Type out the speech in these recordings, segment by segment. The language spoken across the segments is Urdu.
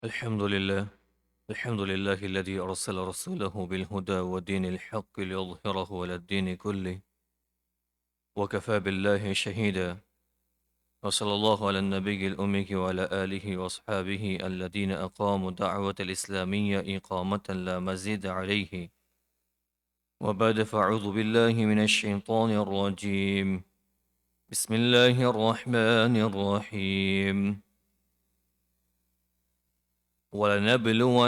الحمد لله الحمد لله الذي أرسل رسوله بالهدى ودين الحق ليظهره على الدين كله وكفى بالله شهيدا. وصلى الله على النبي الأمي وعلى آله وأصحابه الذين أقاموا دعوة الإسلامية إقامة لا مزيد عليه. وبعد فأعوذ بالله من الشيطان الرجيم. بسم الله الرحمن الرحيم. ولنبلونكم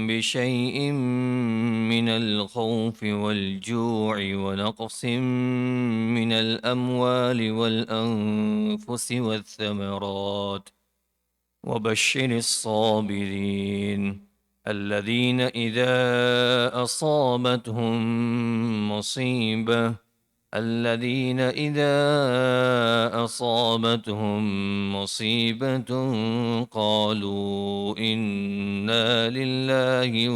بشيء من الخوف والجوع ونقص من الأموال والأنفس والثمرات وبشر الصابرين الذين إذا أصابتهم مصيبة الذين إذا أصابتهم مصيبة قالوا إنا لله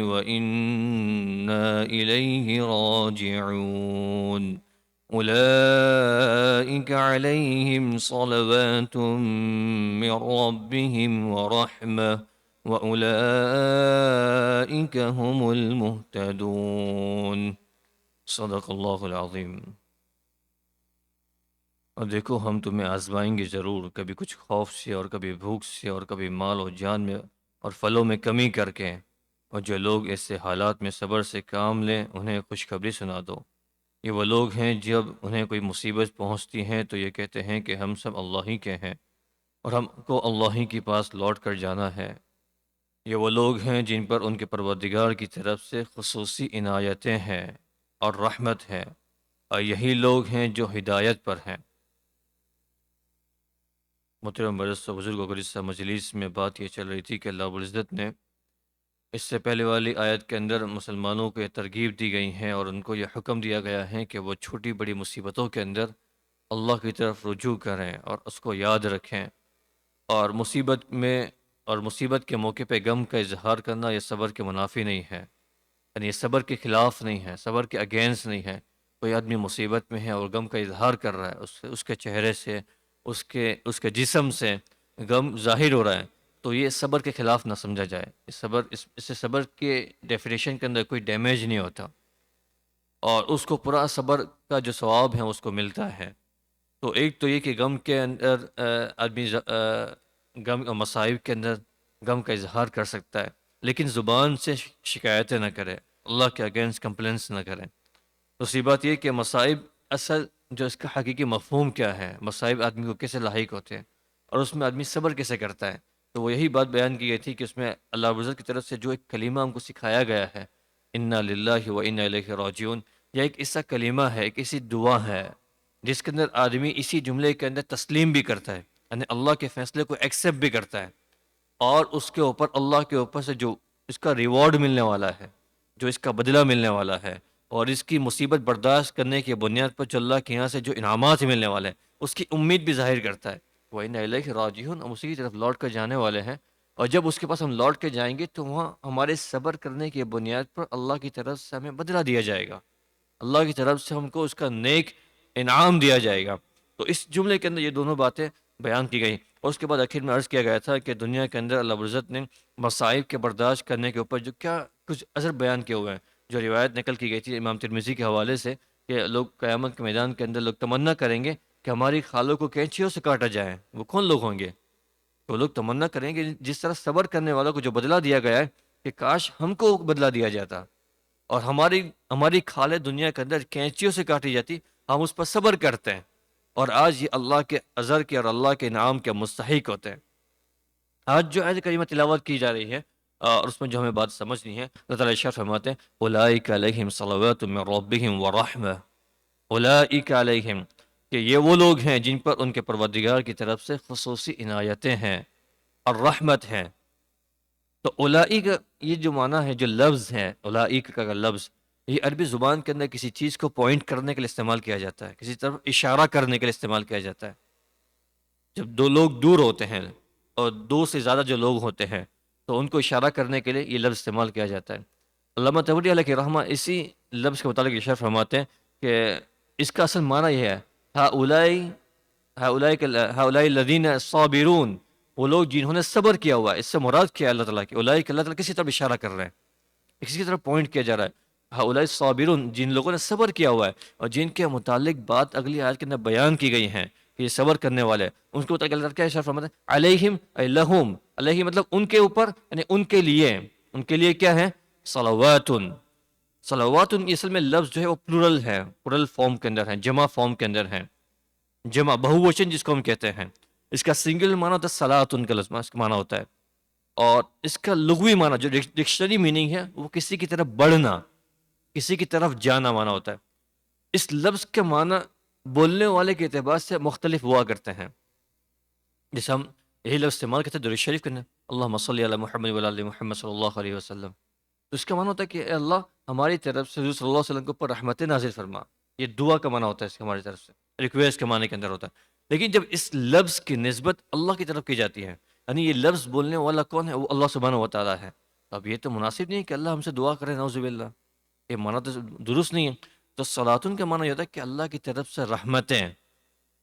وإنا إليه راجعون. أولئك عليهم صلوات من ربهم ورحمة وأولئك هم المهتدون. صدق اللہ العظیم. اور دیکھو ہم تمہیں آزمائیں گے ضرور، کبھی کچھ خوف سے اور کبھی بھوک سے اور کبھی مال و جان میں اور پھلوں میں کمی کر کے، اور جو لوگ ایسے حالات میں صبر سے کام لیں انہیں خوشخبری سنا دو. یہ وہ لوگ ہیں جب انہیں کوئی مصیبت پہنچتی ہے تو یہ کہتے ہیں کہ ہم سب اللہ ہی کے ہیں اور ہم کو اللہ ہی کے پاس لوٹ کر جانا ہے. یہ وہ لوگ ہیں جن پر ان کے پروردگار کی طرف سے خصوصی عنایتیں ہیں اور رحمت ہے، اور یہی لوگ ہیں جو ہدایت پر ہیں. محترم برس و بزرگوں کو اس مجلس میں بات یہ چل رہی تھی کہ اللہ رب العزت نے اس سے پہلے والی آیت کے اندر مسلمانوں کو یہ ترغیب دی گئی ہیں اور ان کو یہ حکم دیا گیا ہے کہ وہ چھوٹی بڑی مصیبتوں کے اندر اللہ کی طرف رجوع کریں اور اس کو یاد رکھیں، اور مصیبت کے موقع پہ غم کا اظہار کرنا یہ صبر کے منافی نہیں ہے، یعنی یہ صبر کے خلاف نہیں ہے، صبر کے اگینسٹ نہیں ہے. کوئی آدمی مصیبت میں ہے اور غم کا اظہار کر رہا ہے، اس کے چہرے سے اس کے جسم سے غم ظاہر ہو رہا ہے، تو یہ صبر کے خلاف نہ سمجھا جائے. اس سے صبر کے ڈیفینیشن کے اندر کوئی ڈیمیج نہیں ہوتا، اور اس کو پورا صبر کا جو ثواب ہے اس کو ملتا ہے. تو ایک تو یہ کہ غم کے اندر آدمی غم اور مصائب کے اندر غم کا اظہار کر سکتا ہے، لیکن زبان سے شکایتیں نہ کرے، اللہ کے اگینسٹ کمپلینس نہ کریں. دوسری بات یہ کہ مصائب اصل جو اس کا حقیقی مفہوم کیا ہے، مصائب آدمی کو کیسے لاحق ہوتے ہیں اور اس میں آدمی صبر کیسے کرتا ہے، تو وہ یہی بات بیان کی گئی تھی کہ اس میں اللہ رب العزت کی طرف سے جو ایک کلمہ ہم کو سکھایا گیا ہے، انا للہ و انا الیہ راجعون، یہ ایک ایسا کلمہ ہے، ایک ایسی دعا ہے جس کے اندر آدمی اسی جملے کے اندر تسلیم بھی کرتا ہے، یعنی اللہ کے فیصلے کو ایکسیپٹ بھی کرتا ہے، اور اس کے اوپر اللہ کے اوپر سے جو اس کا ریوارڈ ملنے والا ہے، جو اس کا بدلہ ملنے والا ہے، اور اس کی مصیبت برداشت کرنے کی بنیاد پر جو اللہ کے یہاں سے جو انعامات ملنے والے ہیں اس کی امید بھی ظاہر کرتا ہے. وَإِنَّا إِلَيْهِ رَاجِعُونَ، ہم اسی کی طرف لوٹ کر جانے والے ہیں، اور جب اس کے پاس ہم لوٹ کے جائیں گے تو وہاں ہمارے صبر کرنے کی بنیاد پر اللہ کی طرف سے ہمیں بدلہ دیا جائے گا، اللہ کی طرف سے ہم کو اس کا نیک انعام دیا جائے گا. تو اس جملے کے اندر یہ دونوں باتیں بیان کی گئی، اور اس کے بعد آخر میں عرض کیا گیا تھا کہ دنیا کے اندر اللہ رب العزت نے مصائب کے برداشت کرنے کے اوپر جو کیا کچھ اثر بیان کیے ہوئے ہیں، جو روایت نقل کی گئی تھی امام ترمذی کے حوالے سے کہ لوگ قیامت کے میدان کے اندر لوگ تمنا کریں گے کہ ہماری خالوں کو کینچیوں سے کاٹا جائے. وہ کون لوگ ہوں گے؟ تو لوگ تمنا کریں گے جس طرح صبر کرنے والوں کو جو بدلہ دیا گیا ہے کہ کاش ہم کو بدلہ دیا جاتا، اور ہماری خالیں دنیا کے اندر کینچیوں سے کاٹی جاتی، ہم اس پر صبر کرتے ہیں، اور آج یہ اللہ کے عذر کے اور اللہ کے انعام کے مستحق ہوتے ہیں. آج جو آیت کریمہ تلاوت کی جا رہی ہے اور اس میں جو ہمیں بات سمجھنی ہے، اللہ تعالیٰ ارشاد فرماتے ہیں اولئک علیہم صلوات من ربہم ورحمہ. اولئک علیہم، کہ یہ وہ لوگ ہیں جن پر ان کے پروردگار کی طرف سے خصوصی عنایتیں ہیں اور رحمت ہیں. تو اولئک یہ جو معنی ہے، جو لفظ ہے اولئک کا لفظ، یہ عربی زبان کے اندر کسی چیز کو پوائنٹ کرنے کے لیے استعمال کیا جاتا ہے، کسی طرف اشارہ کرنے کے لیے استعمال کیا جاتا ہے. جب دو لوگ دور ہوتے ہیں اور دو سے زیادہ جو لوگ ہوتے ہیں تو ان کو اشارہ کرنے کے لیے یہ لفظ استعمال کیا جاتا ہے. علامہ طبری علیہ رحمہ اسی لفظ کے متعلق اشارہ فرماتے ہیں کہ اس کا اصل معنی یہ ہے ہؤلاء الذین الصابرون، وہ لوگ جنہوں نے صبر کیا ہوا ہے. اس سے مراد کیا ہے اللہ تعالیٰ کی؟ اولئک، اللہ تعالیٰ کسی طرف اشارہ کر رہے ہیں، کسی کی طرف پوائنٹ کیا جا رہا ہے. ہؤلاء الصابرون، جن لوگوں نے صبر کیا ہوا ہے اور جن کے متعلق بات اگلی آیت کے اندر بیان کی گئی ہیں کہ یہ صبر کرنے والے ہیں، ان کے متعلق اللہ تعالیٰ کیا اشارہ فرماتا ہے؟ علیہم اے لہم، علیہ مطلب ان کے اوپر، یعنی ان کے لیے کیا ہے؟ صلوات. صلوات یہ اصل میں لفظ جو ہے وہ پلورل ہے، پلورل فارم کے اندر ہے، جمع فارم کے اندر ہے، جمع بہووچن جس کو ہم کہتے ہیں. اس کا سنگل معنی ہوتا ہے صلاتن کا لفظ، اس کا معنی ہوتا ہے. اور اس کا لغوی معنی جو ڈکشنری میننگ ہے وہ کسی کی طرف بڑھنا، کسی کی طرف جانا معنی ہوتا ہے. اس لفظ کے معنی بولنے والے کے اعتبار سے مختلف ہوا کرتے ہیں. جیسے ہم یہی لفظ استعمال کرتے ہیں درود شریف کرنے، اللہم صلی علی محمد وعلی آل محمد صلی اللہ علیہ وسلم. تو اس کا معنی ہوتا ہے کہ اے اللہ ہماری طرف سے حضور صلی اللہ علیہ وسلم کے اوپر رحمت نازل فرما. یہ دعا کا معنی ہوتا ہے اس کے ہماری طرف سے، ریکویسٹ کے معنی کے اندر ہوتا ہے. لیکن جب اس لفظ کی نسبت اللہ کی طرف کی جاتی ہے، یعنی یہ لفظ بولنے والا کون ہے؟ وہ اللہ سبحانہ و تعالیٰ ہے. اب یہ تو مناسب نہیں ہے کہ اللہ ہم سے دعا کرے، نعوذ باللہ، یہ معنی تو درست نہیں ہے. تو صلاتن کا معنی یہ ہوتا ہے کہ اللہ کی طرف سے رحمتیں،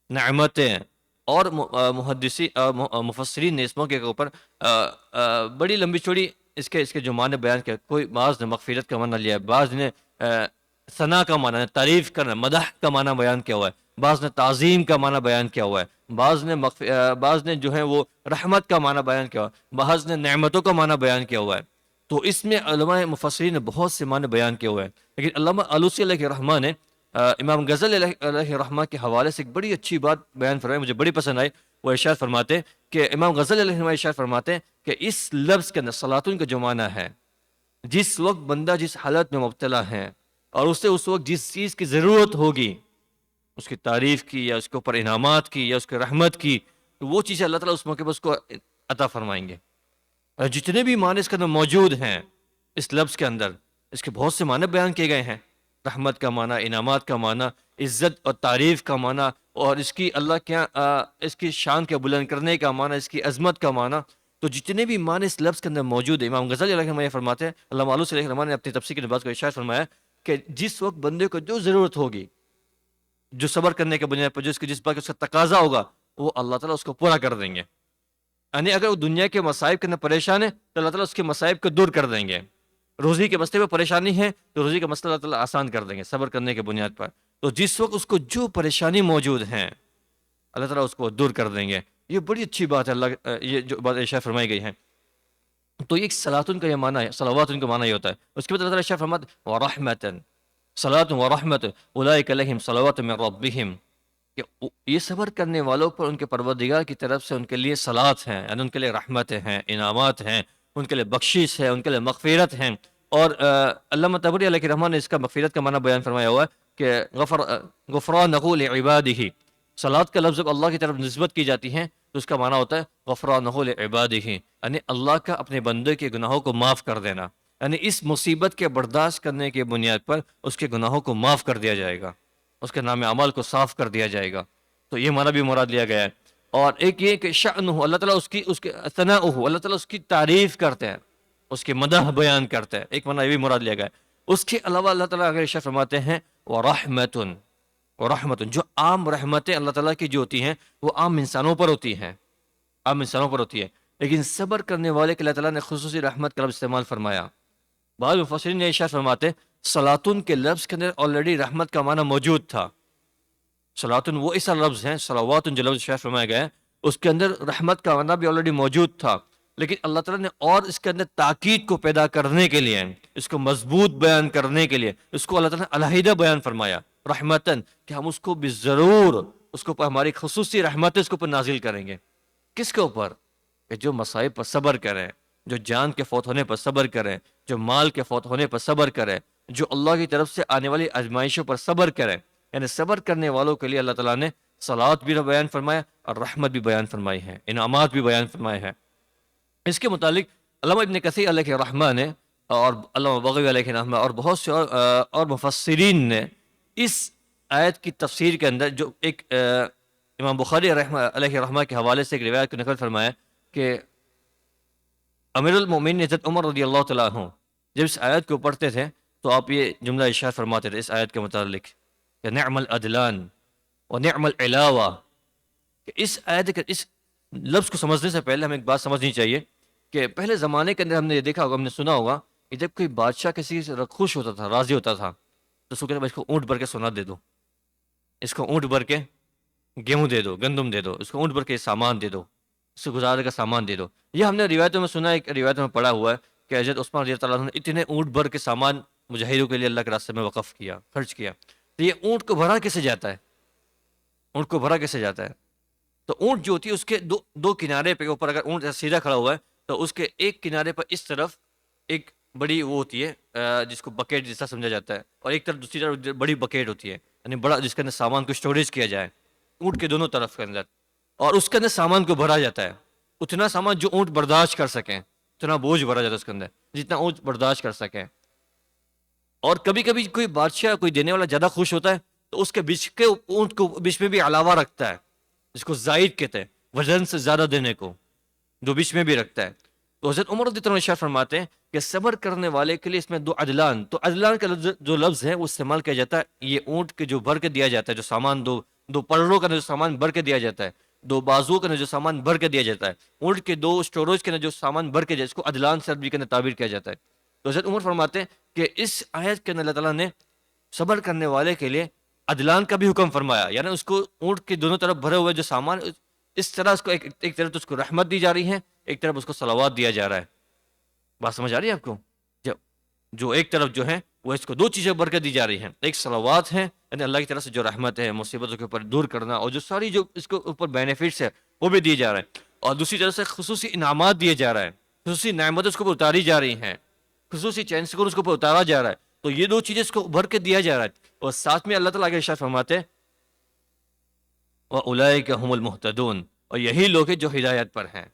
نعمتیں. اور مفسرین نے اس موقع کے اوپر بڑی لمبی چوڑی اس کے جو معنی بیان کیا. کوئی بعض نے مغفرت کا معنی لیا ہے، بعض نے ثنا کا معنی، تعریف کرنا، مدح کا معنی بیان کیا ہوا ہے، بعض نے تعظیم کا معنی بیان کیا ہوا ہے، بعض نے جو ہے وہ رحمت کا معنی بیان کیا ہوا ہے، بعض نے نعمتوں کا معنی بیان کیا ہوا ہے. تو اس میں علماء مفسرین نے بہت سے معنی بیان کیے ہوئے ہیں. لیکن علامہ آلوسی علیہ الرحمہ نے امام غزالی علیہ الرحمہ کے حوالے سے ایک بڑی اچھی بات بیان فرمائی، مجھے بڑی پسند آئی. وہ ارشاد فرماتے کہ امام غزالی علیہ الرحمہ ارشاد فرماتے کہ اس لفظ کے اندر صلاتن کا جو معنی ہے، جس وقت بندہ جس حالت میں مبتلا ہے اور اسے اس وقت جس چیز کی ضرورت ہوگی، اس کی تعریف کی یا اس کے اوپر انعامات کی یا اس کی رحمت کی، تو وہ چیزیں اللہ تعالیٰ اس موقع پر اس کو عطا فرمائیں گے. اور جتنے بھی معنی اس کے اندر موجود ہیں اس لفظ کے اندر، اس کے بہت سے معنی بیان کیے گئے ہیں. رحمت کا معنی، انعامات کا معنی، عزت اور تعریف کا معنی، اور اس کی اللہ کیا اس کی شان کے بلند کرنے کا معنی، اس کی عظمت کا معنی. تو جتنے بھی معنی اس لفظ کے اندر موجود ہیں، امام غزالی علیہ الرحمہ یہ فرماتے ہیں، علامہ آلوسی علیہ الرحمہ نے اپنی تفسیر کی بات کو ارشاد فرمایا کہ جس وقت بندے کو جو ضرورت ہوگی، جو صبر کرنے کے بنیاد پر جس بات کا اس کا تقاضا ہوگا، وہ اللہ تعالیٰ اس کو پورا کر دیں گے. یعنی اگر وہ دنیا کے مصائب کے اندر پریشان ہے تو اللہ تعالیٰ اس کے مصائب کو دور کر دیں گے. روزی کے مسئلے پہ پریشانی ہے تو روزی کا مسئلہ اللہ تعالیٰ آسان کر دیں گے صبر کرنے کے بنیاد پر. تو جس وقت اس کو جو پریشانی موجود ہیں اللہ تعالیٰ اس کو دور کر دیں گے. یہ بڑی اچھی بات ہے، اللہ یہ جو بات ارشاد فرمائی گئی ہے. تو یہ صلاتن کا یہ معنی ہے، صلوات ان کا معنی یہ ہوتا ہے. اس کے بعد اللہ تعالیٰ ارشاد فرماتا ہے ورحمتن، صلاۃ ورحمت اولئک علیہم صلوات من ربہم، کہ یہ صبر کرنے والوں پر ان کے پروردگار کی طرف سے ان کے لیے صلات ہیں، یعنی ان کے لیے رحمتیں ہیں، انعامات ہیں، ان کے لیے بخشش ہے، ان کے لیے مغفرت ہیں. اور علامہ طبری علیہ الرحمہ نے اس کا مغفرت کا معنی بیان فرمایا ہوا ہے کہ غفرانہ لعبادہ. صلات کا لفظ جب اللہ کی طرف نسبت کی جاتی ہے تو اس کا معنی ہوتا ہے غفرانہ لعبادہ، یعنی اللہ کا اپنے بندے کے گناہوں کو معاف کر دینا. یعنی اس مصیبت کے برداشت کرنے کی بنیاد پر اس کے گناہوں کو معاف کر دیا جائے گا، اس کے نام اعمال کو صاف کر دیا جائے گا. تو یہ معنی بھی مراد لیا گیا ہے. اور ایک یہ کہ شأنہ، اللہ تعالیٰ اس کی ثناءہ، اللہ تعالیٰ اس کی تعریف کرتے ہیں، اس کی مدح بیان کرتے ہیں، ایک معنی یہ بھی مراد لیا گیا ہے. اس کے علاوہ اللہ تعالیٰ اگر ارشاد فرماتے ہیں ورحمتن، ورحمتن جو عام رحمتیں اللہ تعالیٰ کی جو ہوتی ہیں وہ عام انسانوں پر ہوتی ہیں، عام انسانوں پر ہوتی ہے. لیکن صبر کرنے والے کے اللہ تعالیٰ نے خصوصی رحمت کا لفظ استعمال فرمایا. بعض مفسرین نے ارشاد فرماتے صلاتن کے لفظ کے اندر آلریڈی رحمت کا معنی موجود تھا. صلاتن وہ ایسا لفظ ہے، صلواتن جو لفظ ارشاد فرمایا گیا ہے اس کے اندر رحمت کا معنی بھی آلریڈی موجود تھا. لیکن اللہ تعالیٰ نے اور اس کے اندر تاکید کو پیدا کرنے کے لیے، اس کو مضبوط بیان کرنے کے لیے اس کو اللہ تعالیٰ نے علیحدہ بیان فرمایا رحمتن، کہ ہم اس کو بھی ضرور اس کے اوپر ہماری خصوصی رحمتیں اس کے اوپر نازل کریں گے. کس کے اوپر؟ کہ جو مصائب پر صبر کریں، جو جان کے فوت ہونے پر صبر کریں، جو مال کے فوت ہونے پر صبر کریں، جو اللہ کی طرف سے آنے والی آزمائشوں پر صبر کریں. یعنی صبر کرنے والوں کے لیے اللہ تعالیٰ نے صلات بھی بیان فرمایا اور رحمت بھی بیان فرمائی ہے، انعامات بھی بیان فرمائے ہیں. اس کے متعلق علامہ ابن کثیر علیہ الرحمہ نے اور علامہ بغوی علیہ الرحمہ اور بہت سے اور مفسرین نے اس آیت کی تفسیر کے اندر جو ایک امام بخاری علیہ الرحمہ کے حوالے سے ایک روایت کو نقل فرمایا کہ امیر المومنین حضرت عمر رضی اللہ تعالیٰ عنہ جب اس آیت کو پڑھتے تھے تو آپ یہ جملہ ارشاد فرماتے تھے اس آیت کے متعلق کہ نعم العدلان و نعم العلاوہ، کہ اس آیت کے اس لفظ کو سمجھنے سے پہلے ہمیں ایک بات سمجھنی چاہیے کہ پہلے زمانے کے اندر ہم نے یہ دیکھا ہوگا، ہم نے سنا ہوگا کہ جب کوئی بادشاہ کسی سے خوش ہوتا تھا، راضی ہوتا تھا، تو اس کو کہتا تھا اس کو اونٹ بھر کے سونا دے دو، اس کو اونٹ بھر کے گیہوں دے دو، گندم دے دو، اس کو اونٹ بھر کے سامان دے دو، اس کو گزارے کا سامان دے دو۔ یہ ہم نے روایتوں میں سنا ہے، ایک روایتوں میں پڑھا ہوا ہے کہ حضرت عثمان رضی اللہ عنہ نے اتنے اونٹ بھر کے سامان مجاہدوں کے لیے اللہ کے راستے میں وقف کیا، خرچ کیا۔ تو یہ اونٹ کو بھرا کیسے جاتا ہے؟ اونٹ کو بھرا کیسے جاتا ہے؟ تو اونٹ جو ہوتی ہے اس کے دو کنارے پہ اوپر، اگر اونٹ سیدھا کھڑا ہوا ہے تو اس کے ایک کنارے پر اس طرف ایک بڑی وہ ہوتی ہے جس کو بکیٹ جیسا سمجھا جاتا ہے، اور ایک طرف دوسری طرف بڑی بکیٹ ہوتی ہے، یعنی بڑا، جس کے اندر سامان کو اسٹوریج کیا جائے اونٹ کے دونوں طرف کے اندر، اور اس کے اندر سامان کو بھرا جاتا ہے، اتنا سامان جو اونٹ برداشت کر سکیں، اتنا بوجھ بھرا جاتا ہے اس کے اندر جتنا اونٹ برداشت کر سکیں۔ اور کبھی کبھی کوئی بادشاہ، کوئی دینے والا زیادہ خوش ہوتا ہے تو اس کے بیچ کے اونٹ کو بیچ میں بھی علاوہ رکھتا ہے، جس کو زائد کہتے ہیں، وزن سے زیادہ دینے کو، جو بیچ میں بھی رکھتا ہے۔ تو حضرت عمر رضی اللہ عنہ ارشاد فرماتے ہیں کہ صبر کرنے والے کے لیے اس میں دو عدلان، تو عدلان کا جو لفظ ہے وہ استعمال کیا جاتا ہے یہ اونٹ کے جو بھر کے دیا جاتا ہے، جو سامان دو پلڑوں کا جو سامان بھر کے دیا جاتا ہے، دو بازوؤں کا جو سامان بھر کے دیا جاتا ہے، اونٹ کے دو اسٹوریج کے جو سامان بھر کے جاتا ہے، اس کو عدلان سے عربی کے اندر تعبیر کیا جاتا ہے۔ تو حضرت عمر فرماتے ہیں کہ اس آیت کے اندر اللہ تعالیٰ نے صبر کرنے والے کے لیے عدلان کا بھی حکم فرمایا، یعنی اس کو اونٹ کے دونوں طرف بھرے ہوئے جو سامان، اس طرح اس کو ایک طرف تو اس کو رحمت دی جا رہی ہے، ایک طرف اس کو صلوات دیا جا رہا ہے۔ بات سمجھ آ رہی ہے آپ کو؟ جو ایک طرف جو ہے وہ اس کو دو چیزیں بھر کے دی جا رہی ہیں، ایک صلوات ہے یعنی اللہ کی طرف سے جو رحمت ہے، مصیبتوں کے اوپر دور کرنا، اور جو ساری جو اس کے اوپر بینیفٹس ہے وہ بھی دیے جا رہے ہیں، اور دوسری طرف سے خصوصی انعامات دیے جا رہے ہیں، خصوصی نعمتیں اس کے اوپر اتاری جا رہی ہیں، خصوصی چین سکون اس کے اوپر اتارا جا رہا ہے۔ تو یہ دو چیزیں اس کو بھر کے دیا جا رہا ہے، اور ساتھ میں اللہ تعالیٰ کے ارشاد فرماتے ہیں وَأُولَئِكَ هُمُ الْمُهْتَدُونَ، اور یہی لوگ ہیں جو ہدایت پر ہیں،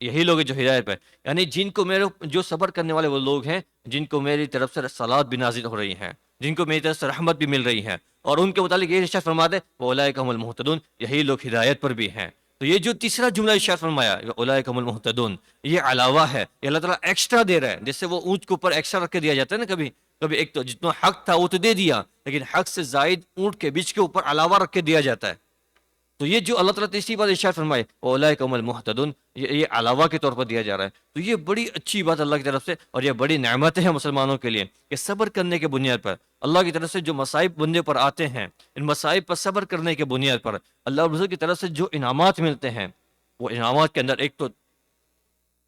یہی لوگ ہیں جو ہدایت پر، یعنی جن کو جو صبر کرنے والے وہ لوگ ہیں جن کو میری طرف سے صلات بھی نازل ہو رہی ہیں، جن کو میری طرف سے رحمت بھی مل رہی ہے، اور ان کے متعلق یہ ارشاد فرماتے وَأُولَئِكَ هُمُ الْمُهْتَدُونَ، یہی لوگ ہدایت پر بھی ہیں۔ تو یہ جو تیسرا جملہ ارشاد فرمایا اولئک هم المہتدون، یہ علاوہ ہے، یہ اللہ تعالیٰ ایکسٹرا دے رہا ہے، جیسے وہ اونٹ کے اوپر ایکسٹرا رکھ کے دیا جاتا ہے نا، کبھی کبھی ایک تو جتنا حق تھا وہ تو دے دیا، لیکن حق سے زائد اونٹ کے بیچ کے اوپر علاوہ رکھ کے دیا جاتا ہے۔ تو یہ جو اللہ تعالیٰ تیسری بات ارشاد فرمائے اولئک هم المہتدون، یہ علاوہ کے طور پر دیا جا رہا ہے۔ تو یہ بڑی اچھی بات اللہ کی طرف سے، اور یہ بڑی نعمت ہے مسلمانوں کے لیے کہ صبر کرنے کے بنیاد پر اللہ کی طرف سے جو مصائب بندے پر آتے ہیں، ان مصائب پر صبر کرنے کے بنیاد پر اللہ رب العزت کی طرف سے جو انعامات ملتے ہیں، وہ انعامات کے اندر ایک تو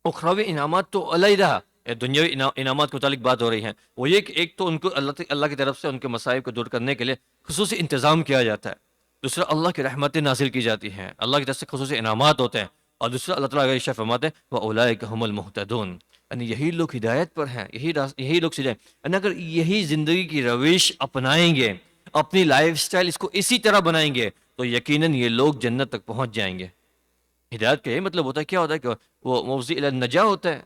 اخروی انعامات تو علیحدہ، دنیاوی انعامات کے متعلق بات ہو رہی ہے، وہ یہ کہ ایک تو ان کو اللہ کی طرف سے ان کے مصائب کو دور کرنے کے لیے خصوصی انتظام کیا جاتا ہے، دوسرا اللہ کی رحمتیں نازل کی جاتی ہیں، اللہ کی طرف سے خصوصی انعامات ہوتے ہیں، اور دوسرا اللہ تعالیٰ کا ارشاد فرماتے ہیں وَأُولَئِكَ هُمُ الْمُهْتَدُونَ، یعنی یہی لوگ ہدایت پر ہیں، یہی لوگ سجائیں، یعنی اگر یہی زندگی کی روش اپنائیں گے، اپنی لائف سٹائل اس کو اسی طرح بنائیں گے، تو یقیناً یہ لوگ جنت تک پہنچ جائیں گے۔ ہدایت کا یہ مطلب ہوتا ہے، کیا ہوتا ہے کہ وہ موزی الی النجاح ہوتا ہے،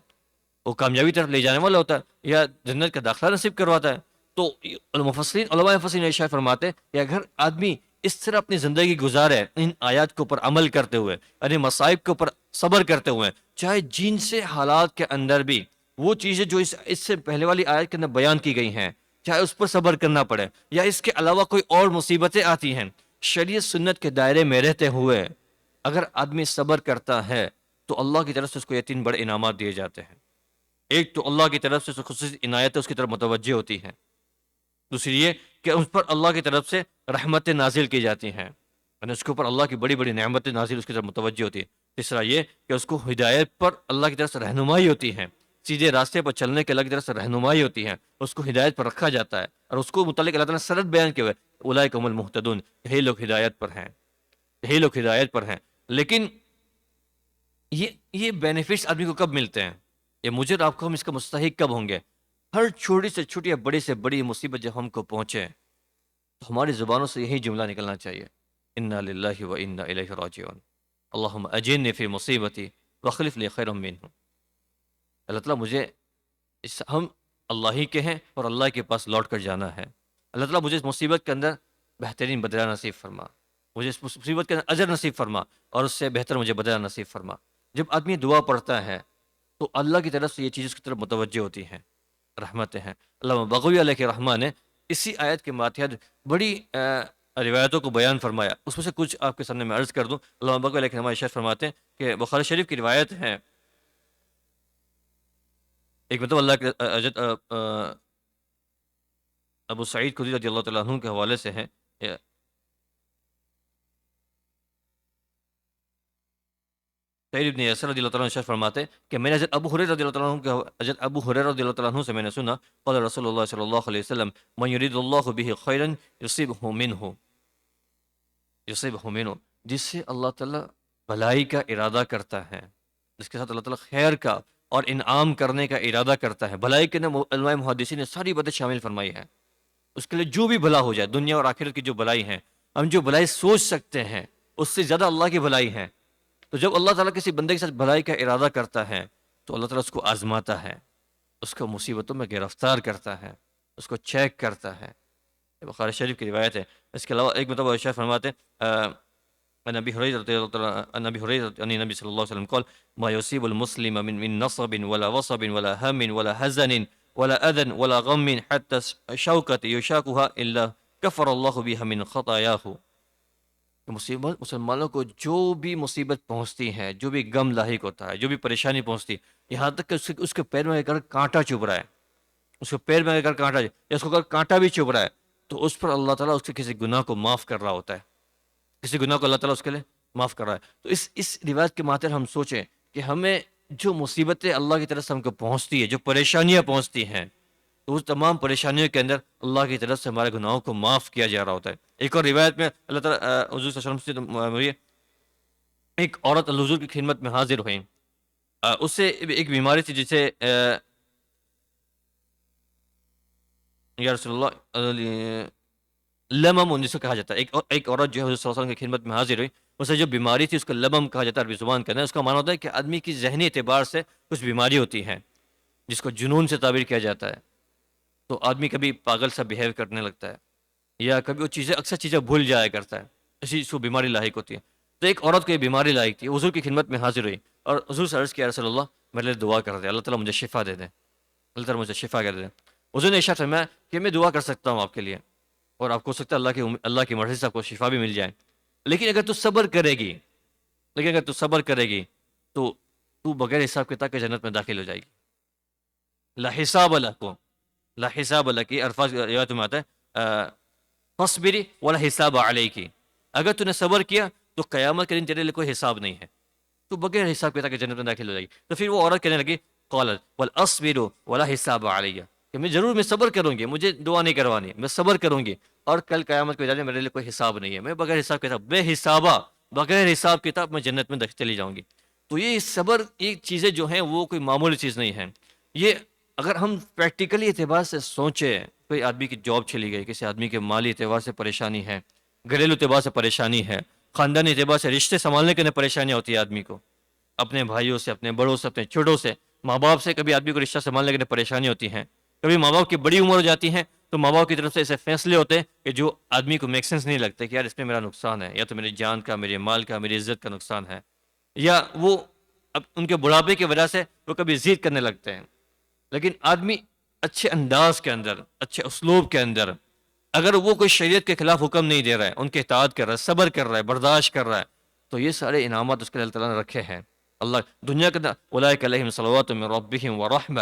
وہ کامیابی طرف لے جانے والا ہوتا ہے، یا جنت کا داخلہ نصیب کرواتا ہے۔ تو علماء مفسرین ارشاد فرماتے ہیں کہ اگر آدمی اس طرح اپنی زندگی گزارے، ان آیات کے اوپر عمل کرتے ہوئے، یعنی مصائب کے اوپر صبر کرتے ہوئے، چاہے جن سے حالات کے اندر بھی وہ چیزیں جو اس سے پہلے والی آیت کے اندر بیان کی گئی ہیں، چاہے اس پر صبر کرنا پڑے، یا اس کے علاوہ کوئی اور مصیبتیں آتی ہیں، شریعت سنت کے دائرے میں رہتے ہوئے اگر آدمی صبر کرتا ہے تو اللہ کی طرف سے اس کو یہ تین بڑے انعامات دیے جاتے ہیں۔ ایک تو اللہ کی طرف سے خصوصی عنایتیں اس کی طرف متوجہ ہوتی ہیں، دوسری یہ کہ اس پر اللہ کی طرف سے رحمتیں نازل کی جاتی ہیں، یعنی اس کے اوپر اللہ کی بڑی بڑی نعمتیں نازل اس کی طرف متوجہ ہوتی ہیں۔ تیسرا یہ کہ اس کو ہدایت پر اللہ کی طرف سے رہنمائی ہوتی ہے، سیدھے راستے پر چلنے کے اللہ کی طرف سے رہنمائی ہوتی ہے، اس کو ہدایت پر رکھا جاتا ہے، اور اس کو متعلق اللہ تعالیٰ نے سند بیان کیا ہوئے اولئک هم المہتدون، یہی لوگ ہدایت پر ہیں، یہی لوگ ہدایت پر ہیں۔ لیکن یہ بینیفٹس آدمی کو کب ملتے ہیں؟ یہ مجھے اور آپ کو، ہم اس کا مستحق کب ہوں گے؟ ہر چھوٹی سے چھوٹی یا بڑی سے بڑی مصیبت جب ہم کو پہنچے تو ہماری زبانوں سے یہی جملہ نکلنا چاہیے انا للہ و انا الیہ راجعون، اللہم اجرنی فی مصیبتی واخلف لی خیرا منہ۔ اللہ تعالیٰ مجھے ہم اللہ ہی کے ہیں اور اللہ کے پاس لوٹ کر جانا ہے، اللہ تعالیٰ مجھے اس مصیبت کے اندر بہترین بدلہ نصیب فرما، مجھے اس مصیبت کے اندر اجر نصیب فرما، اور اس سے بہتر مجھے بدلہ نصیب فرما۔ جب آدمی دعا پڑھتا ہے تو اللہ کی طرف سے یہ چیز اس کی طرف متوجہ ہوتی ہیں، رحمتیں ہیں۔ علامہ بغوی علیہ رحمہ نے اسی آیت کے ماتحت بڑی روایتوں کو بیان فرمایا. اس میں سے کچھ آپ کے سامنے میں عرض کر دوں. علامہ بقوی علیہ رحمۃ اللہ فرماتے ہیں کہ بخاری شریف کی روایت ہے، ایک مطلب اللہ کے حضرت ابو سعید خدری رضی اللہ تعالیٰ عنہ کے حوالے سے ہے. سعید ابن یسر رضی اللہ تعالیٰ عنہ فرماتے ہیں کہ میں نے حضرت ابو ہریرہ رضی اللہ تعالیٰ عنہ حضرت ابو ہریرہ رضی اللہ تعالیٰ عنہ سے میں نے سنا، قال رسول اللہ صلی اللہ علیہ وسلم من یرید اللہ بہ خیرا یصیبہ منہ، جس سے اللہ تعالیٰ بھلائی کا ارادہ کرتا ہے، جس کے ساتھ اللہ تعالیٰ خیر کا اور انعام کرنے کا ارادہ کرتا ہے. بھلائی کے علماء محدثین نے ساری باتیں شامل فرمائی ہیں. اس کے لیے جو بھی بھلا ہو جائے، دنیا اور آخرت کی جو بھلائی ہیں، ہم جو بھلائی سوچ سکتے ہیں اس سے زیادہ اللہ کی بھلائی ہے. تو جب اللہ تعالیٰ کسی بندے کے ساتھ بھلائی کا ارادہ کرتا ہے تو اللہ تعالیٰ اس کو آزماتا ہے، اس کو مصیبتوں میں گرفتار کرتا ہے، اس کو چیک کرتا ہے. بخاری شریف کی روایت ہے. اس کے علاوہ ایک مطلب شاہ فرماتے ہیں نبی حریرہ نبی صلی اللہ علیہ وسلم قال ما يصيب المسلم من نصب ولا وصب ولا هم ولا حزن ولا اذى ولا غم حتى شوكة يشاكها الا كفر الله بها من خطاياه. مسلمانوں کو جو بھی مصیبت پہنچتی ہے، جو بھی غم لاحق ہوتا ہے، جو بھی پریشانی پہنچتی، یہاں تک کہ اس کے پیر میں اگر کانٹا چبھ رہا ہے، اس کے پیر میں اگر کانٹا یا اس کو اگر کانٹا بھی چبھ رہا ہے تو اس پر اللہ تعالیٰ اس کے کسی گناہ کو معاف کر رہا ہوتا ہے، کسی گناہ کو اللہ تعالیٰ اس کے لیے معاف کر رہا ہے. تو اس روایت کے ماتحت ہم سوچیں کہ ہمیں جو مصیبتیں اللہ کی طرف سے ہم کو پہنچتی ہے، جو پریشانیاں پہنچتی ہیں، تو اس تمام پریشانیوں کے اندر اللہ کی طرف سے ہمارے گناہوں کو معاف کیا جا رہا ہوتا ہے. ایک اور روایت میں اللہ تعالیٰ حضور صلی اللہ علیہ وسلم سے ایک عورت اللہ حضور کی خدمت میں حاضر ہوئی. اس سے ایک بیماری تھی جسے یا رسول اللہ لمم جس کو کہا جاتا ہے. ایک عورت جو ہے حضور صلی اللہ علیہ وسلم کی خدمت میں حاضر ہوئی، اسے جو بیماری تھی اس کو لمم کہا جاتا ہے عربی زبان کے اندر. اس کا معنی ہوتا ہے کہ آدمی کی ذہنی اعتبار سے کچھ بیماری ہوتی ہے جس کو جنون سے تعبیر کیا جاتا ہے. تو آدمی کبھی پاگل سا بیہیو کرنے لگتا ہے یا کبھی وہ اکثر چیزیں بھول جایا کرتا ہے، اسی اس کو بیماری لاحق ہوتی ہے. تو ایک عورت کو یہ بیماری لاحق تھی، حضور کی خدمت میں حاضر ہوئی اور حضور سے عرض کیا رسول اللہ میرے لیے دعا کر دیں، اللہ تعالیٰ مجھے شفا دے دیں، اللہ تعالیٰ مجھے شفا کر دیں. حضور نے ارشاد فرمایا کہ میں دعا کر سکتا ہوں آپ کے لیے، اور آپ کو سکتا ہے اللہ کی مرضی سے آپ کو شفا بھی مل جائے، لیکن اگر تو صبر کرے گی تو بغیر حساب کتاب کے جنت میں داخل ہو جائے گی. لا حساب لک کی الفاظ روایت میں آتا ہے فاصبری ولا حساب علیک، اگر تو نے صبر کیا تو قیامت کے دن تیرے لیے کوئی حساب نہیں ہے، تو بغیر حساب کتاب کے جنت میں داخل ہو جائے گی. تو پھر وہ عورت کہنے لگی قالت والاصبر ولا حساب علی، کہ میں صبر کروں گی، مجھے دعا نہیں کروانی، میں صبر کروں گی اور کل قیامت کے دن میرے لیے کوئی حساب نہیں ہے، میں بغیر حساب کتاب بغیر حساب کتاب میں جنت میں چلی جاؤں گی. تو یہ صبر، یہ چیزیں جو ہیں وہ کوئی معمولی چیز نہیں ہے. یہ اگر ہم پریکٹیکلی اعتبار سے سوچیں، کوئی آدمی کی جاب چلی گئی، کسی آدمی کے مالی اعتبار سے پریشانی ہے، گھریلو اعتبار سے پریشانی ہے، خاندانی اعتبار سے رشتے سنبھالنے کے لیے پریشانیاں ہوتی ہے آدمی کو، اپنے بھائیوں سے، اپنے بڑوں سے، اپنے چھوٹوں سے، ماں باپ سے کبھی آدمی کو رشتہ سنبھالنے کے لیے پریشانی ہوتی ہیں. کبھی ماں باپ کی بڑی عمر ہو جاتی ہے تو ماں باپ کی طرف سے ایسے فیصلے ہوتے ہیں کہ جو آدمی کو میک سینس نہیں لگتے کہ یار اس میں میرا نقصان ہے، یا تو میری جان کا، میرے مال کا، میری عزت کا نقصان ہے، یا وہ اب ان کے بڑھاپے کی وجہ سے وہ کبھی ضد کرنے لگتے ہیں. لیکن آدمی اچھے انداز کے اندر، اچھے اسلوب کے اندر، اگر وہ کوئی شریعت کے خلاف حکم نہیں دے رہا ہے، ان کے اطاعت کر رہا ہے، صبر کر رہا ہے، برداشت کر رہا ہے، تو یہ سارے انعامات اس کے لیے اللہ تعالیٰ نے رکھے ہیں. اللہ دنیا کے اندر اولئک علیہم صلوات من ربہم ورحمہ،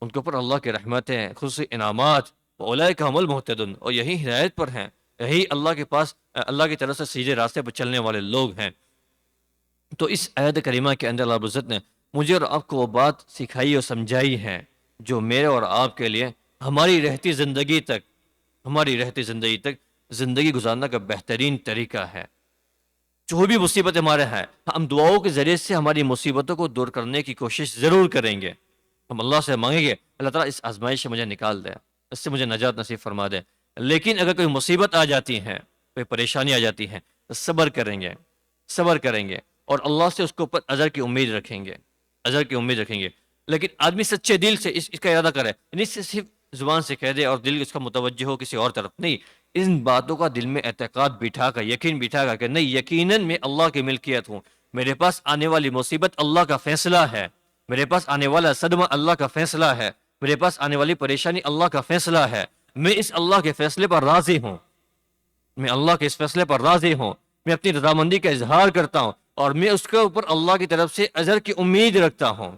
ان کے اوپر اللہ کے رحمتیں، خصوصی انعامات، اولئک هم المہتدون، اور یہی ہدایت پر ہیں، یہی اللہ کے پاس اللہ کی طرف سے سیدھے راستے پر چلنے والے لوگ ہیں. تو اس آیت کریمہ کے اندر اللہ رب العزت نے مجھے اور آپ کو وہ بات سکھائی اور سمجھائی ہے جو میرے اور آپ کے لیے ہماری رہتی زندگی تک زندگی گزارنے کا بہترین طریقہ ہے. جو بھی مصیبت ہمارے ہیں، ہم دعاؤں کے ذریعے سے ہماری مصیبتوں کو دور کرنے کی کوشش ضرور کریں گے. ہم اللہ سے مانگیں گے اللہ تعالیٰ اس آزمائش سے مجھے نکال دے، اس سے مجھے نجات نصیب فرما دے. لیکن اگر کوئی مصیبت آ جاتی ہے، کوئی پریشانی آ جاتی ہے، تو صبر کریں گے اور اللہ سے اس کے اوپر اجر کی امید رکھیں گے. لیکن آدمی سچے دل سے اس کا ارادہ کرے، نہیں صرف زبان سے کہہ دے اور دل اس کا متوجہ ہو کسی اور طرف، نہیں، ان باتوں کا دل میں اعتقاد بٹھا کر، یقین بٹھا کر کہ نہیں، یقیناً میں اللہ کی ملکیت ہوں، میرے پاس آنے والی مصیبت اللہ کا فیصلہ ہے، میرے پاس آنے والا صدمہ اللہ کا فیصلہ ہے، میرے پاس آنے والی پریشانی اللہ کا فیصلہ ہے. میں اس اللہ کے فیصلے پر راضی ہوں، میں اللہ کے اس فیصلے پر راضی ہوں، میں اپنی رضامندی کا اظہار کرتا ہوں، اور میں اس کے اوپر اللہ کی طرف سے اجر کی امید رکھتا ہوں،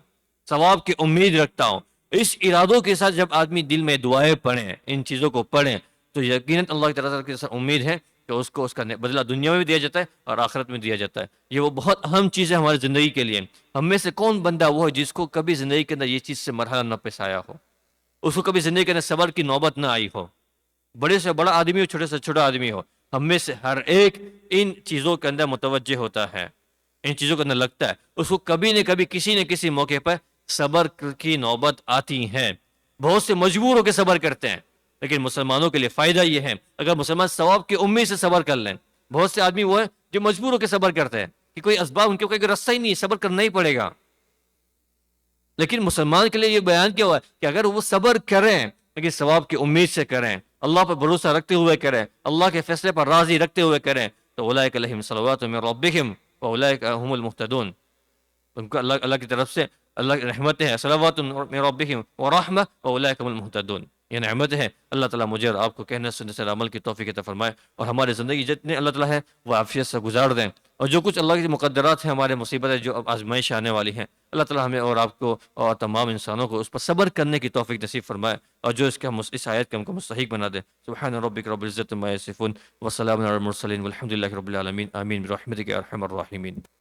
ثواب کی امید رکھتا ہوں۔ اس ارادوں کے ساتھ جب آدمی دل میں دعائیں پڑھیں، ان چیزوں کو پڑھیں، تو یقیناً اللہ کی طرف سے امید ہے کہ اس کو اس کا بدلہ دنیا میں بھی دیا جاتا ہے اور آخرت میں دیا جاتا ہے۔ یہ وہ بہت اہم چیز ہے ہماری زندگی کے لیے۔ ہم میں سے کون بندہ وہ ہے جس کو کبھی زندگی کے اندر یہ چیز سے مرحلہ نہ پیش آیا ہو، اس کو کبھی زندگی کے اندر صبر کی نوبت نہ آئی ہو، بڑے سے بڑا آدمی ہو، چھوٹے سے چھوٹا آدمی ہو، ہم میں سے ہر ایک ان چیزوں کے اندر متوجہ ہوتا ہے، ان چیزوں کے اندر لگتا ہے، اس کو کبھی نہ کسی موقع پر صبر کی نوبت آتی ہے۔ بہت سے مجبور ہو کے صبر کرتے ہیں، لیکن مسلمانوں کے لیے فائدہ یہ ہے اگر مسلمان ثواب کی امید سے صبر کر لیں۔ بہت سے آدمی وہ ہیں جو مجبور ہو کے صبر کرتے ہیں کہ کوئی اسباب ان کے کوئی رستہ ہی نہیں ہے، صبر کرنا ہی پڑے گا۔ لیکن مسلمان کے لیے یہ بیان کیا ہوا ہے کہ اگر وہ صبر کریں لیکن ثواب کی امید سے کریں، اللہ پر بھروسہ رکھتے ہوئے کریں، اللہ کے فیصلے پر راضی رکھتے ہوئے کریں، تو اولئک علیہم صلوات من ربہم واولئک هم المہتدون، ان کو اللہ کی طرف سے اللہ کی رحمتیں ہیں، صلوات من ربہم ورحمہ واولئک هم المہتدون، یہ نعمت ہے۔ اللہ تعالیٰ مجھے اور آپ کو کہنے سننے سے عمل کی توفیق عطا فرمائے، اور ہماری زندگی جتنے اللہ تعالیٰ ہے وہ عافیت سے گزار دیں، اور جو کچھ اللہ کی مقدرات ہیں، ہمارے مصیبتیں جو اب آزمائش آنے والی ہیں، اللہ تعالیٰ ہمیں اور آپ کو اور تمام انسانوں کو اس پر صبر کرنے کی توفیق نصیب فرمائے، اور جو اس آیت کا ہم کو مستحق بنا دے۔ سبحان ربک رب العزت عما یصفون وسلام علی المرسلین والحمد للہ رب العالمین، آمین برحمتک یا ارحم الراحمین۔